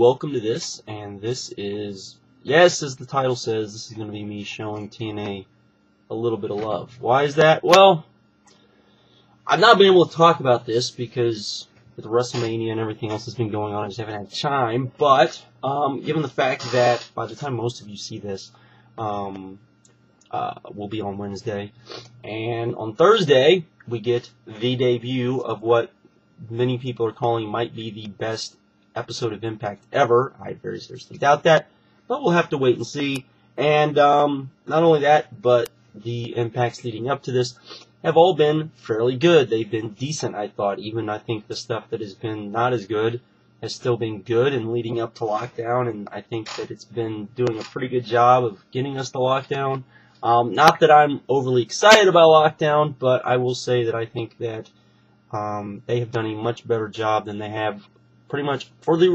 welcome to this, and this is, yes, as the title says, this is going to be me showing TNA a little bit of love. Why is that? Well, I've not been able to talk about this because with WrestleMania and everything else that's been going on, I just haven't had time, but given the fact that by the time most of you see this, will be on Wednesday, and on Thursday, we get the debut of what many people are calling might be the best episode of Impact ever. I very seriously doubt that, but we'll have to wait and see. And not only that, but the Impacts leading up to this have all been fairly good. They've been decent, I thought. Even I think the stuff that has been not as good has still been good and leading up to Lockdown, and I think that it's been doing a pretty good job of getting us to Lockdown. Not that I'm overly excited about Lockdown, but I will say that I think that they have done a much better job than they have pretty much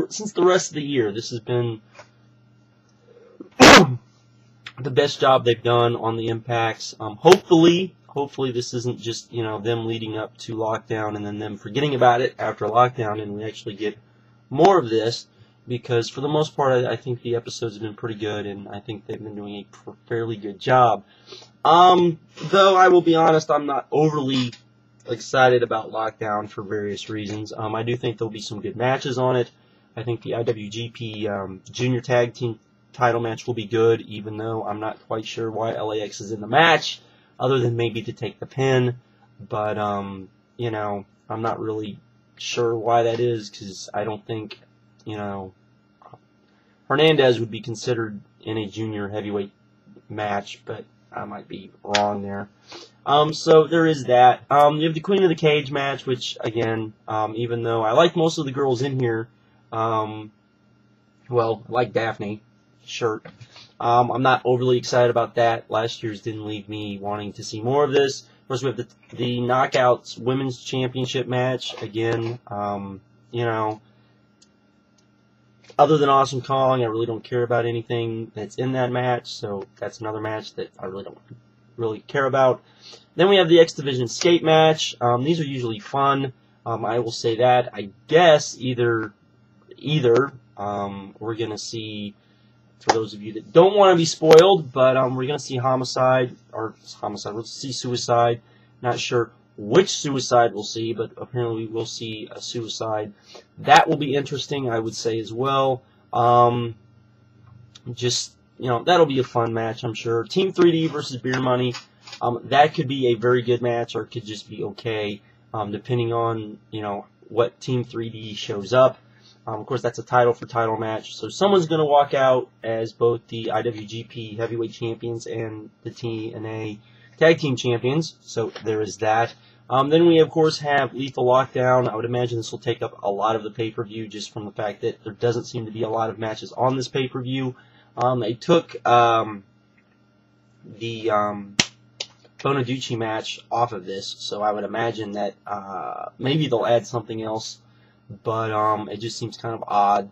since the rest of the year. This has been the best job they've done on the Impacts. Hopefully this isn't just, them leading up to Lockdown and then them forgetting about it after Lockdown, and we actually get more of this, because for the most part I think the episodes have been pretty good, and I think they've been doing a fairly good job. Though I will be honest, I'm not overly excited about Lockdown for various reasons. I do think there'll be some good matches on it. I think the IWGP Junior Tag Team title match will be good, even though I'm not quite sure why LAX is in the match, other than maybe to take the pin. But, I'm not really sure why that is, because I don't think, Hernandez would be considered in a junior heavyweight match, but I might be wrong there. So there is that. You have the Queen of the Cage match, which, again, even though I like most of the girls in here, well, I like Daphne, sure. I'm not overly excited about that. Last year's didn't leave me wanting to see more of this. Of course, we have the Knockouts Women's Championship match. Again, other than Awesome Kong, I really don't care about anything that's in that match, so that's another match that I really don't care about. Then we have the X Division Skate match. These are usually fun. I will say that. I guess either we're going to see, for those of you that don't want to be spoiled, but we're going to see we'll see Suicide. Not sure which Suicide we'll see, but apparently we will see a Suicide. That will be interesting, I would say, as well. That'll be a fun match, I'm sure. Team 3D versus Beer Money. That could be a very good match, or it could just be okay, depending on, what Team 3D shows up. Of course, that's a title-for-title match, so someone's going to walk out as both the IWGP Heavyweight Champions and the TNA Tag Team Champions, so there is that. Then we, of course, have Lethal Lockdown. I would imagine this will take up a lot of the pay-per-view, just from the fact that there doesn't seem to be a lot of matches on this pay-per-view. They took the Bonaducci match off of this, so I would imagine that maybe they'll add something else, but it just seems kind of odd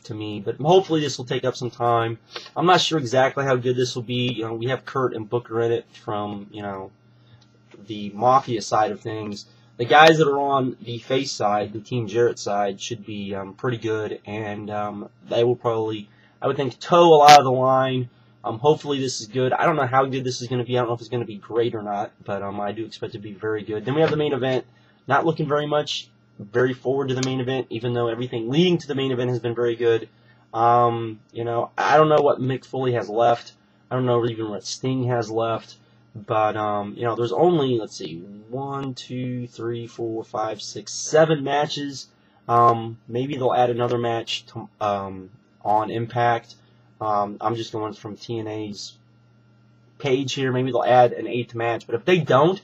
to me. But hopefully this will take up some time. I'm not sure exactly how good this will be. We have Kurt and Booker in it from, the Mafia side of things. The guys that are on the face side, the Team Jarrett side, should be pretty good, and they will probably, I would think, toe a lot of the line. Hopefully this is good. I don't know how good this is going to be. I don't know if it's going to be great or not, but I do expect it to be very good. Then we have the main event. Not looking very forward to the main event, even though everything leading to the main event has been very good. I don't know what Mick Foley has left. I don't know even what Sting has left. But, there's only, let's see, 1, 2, 3, 4, 5, 6, 7 matches. Maybe they'll add another match on Impact. I'm just going from TNA's page here. Maybe they'll add an 8th match. But if they don't,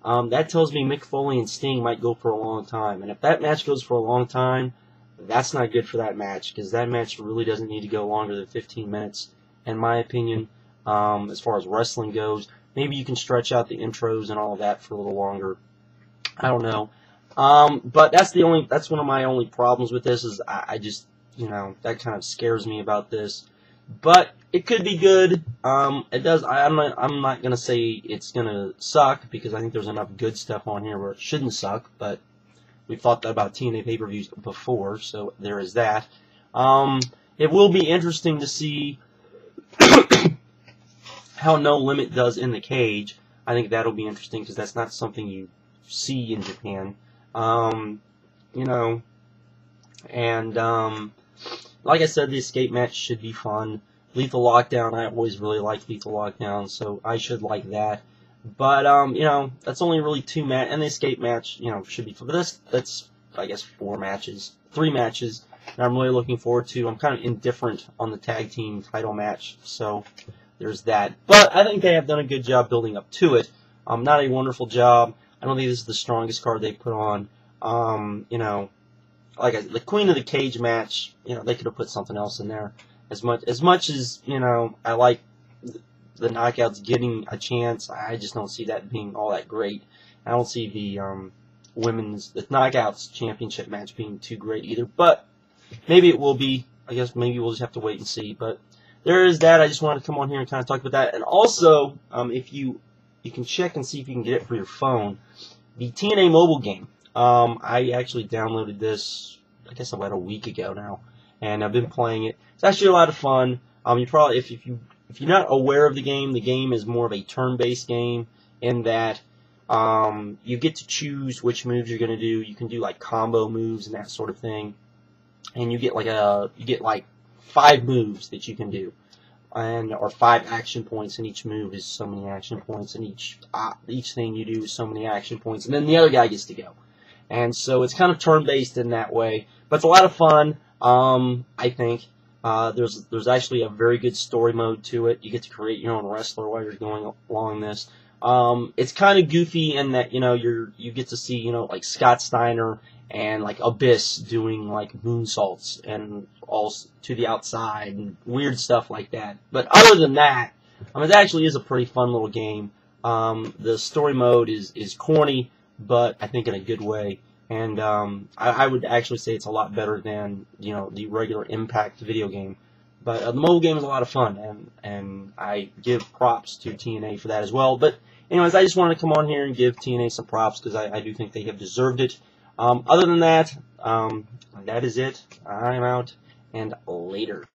that tells me Mick Foley and Sting might go for a long time. And if that match goes for a long time, that's not good for that match, because that match really doesn't need to go longer than 15 minutes, in my opinion, as far as wrestling goes. Maybe you can stretch out the intros and all of that for a little longer. I don't know. But that's one of my only problems with this, is I just, that kind of scares me about this. But it could be good. It does. I'm not gonna say it's gonna suck, because I think there's enough good stuff on here where it shouldn't suck. But we've thought that about TNA pay-per-views before, so there is that. It will be interesting to see how No Limit does in the cage. I think that'll be interesting because that's not something you see in Japan. You know, and like I said, the escape match should be fun. Lethal Lockdown, I always really like Lethal Lockdown, so I should like that. But, you know, that's only really 2 matches, and the escape match, you know, should be fun. But that's, I guess, 3 matches that I'm really looking forward to. I'm kind of indifferent on the tag team title match, so there's that. But I think they have done a good job building up to it. Not a wonderful job. I don't think this is the strongest card they put on. You know, like the Queen of the Cage match, you know, they could have put something else in there. As much as, you know, I like the Knockouts getting a chance, I just don't see that being all that great. I don't see the Knockouts championship match being too great either. But maybe it will be. I guess maybe we'll just have to wait and see. But there is that. I just wanted to come on here and kind of talk about that. And also, if you can check and see if you can get it for your phone, the TNA mobile game. I actually downloaded this, I guess about a week ago now, and I've been playing it. It's actually a lot of fun. You probably, if you're not aware of the game is more of a turn-based game in that you get to choose which moves you're going to do. You can do like combo moves and that sort of thing, and you get like 5 moves that you can do, or 5 action points, and each move is so many action points, and each thing you do is so many action points, and then the other guy gets to go. And so it's kind of turn-based in that way, but it's a lot of fun. I think there's actually a very good story mode to it. You get to create your own wrestler while you're going along this. It's kind of goofy in that, you know, you get to see, you know, like Scott Steiner and like Abyss doing like moonsaults and all to the outside and weird stuff like that. But other than that, it actually is a pretty fun little game. The story mode is corny, but I think in a good way. And I would actually say it's a lot better than, you know, the regular Impact video game. But the mobile game is a lot of fun, and I give props to TNA for that as well. But anyways, I just wanted to come on here and give TNA some props because I do think they have deserved it. Other than that, that is it. I'm out, and later.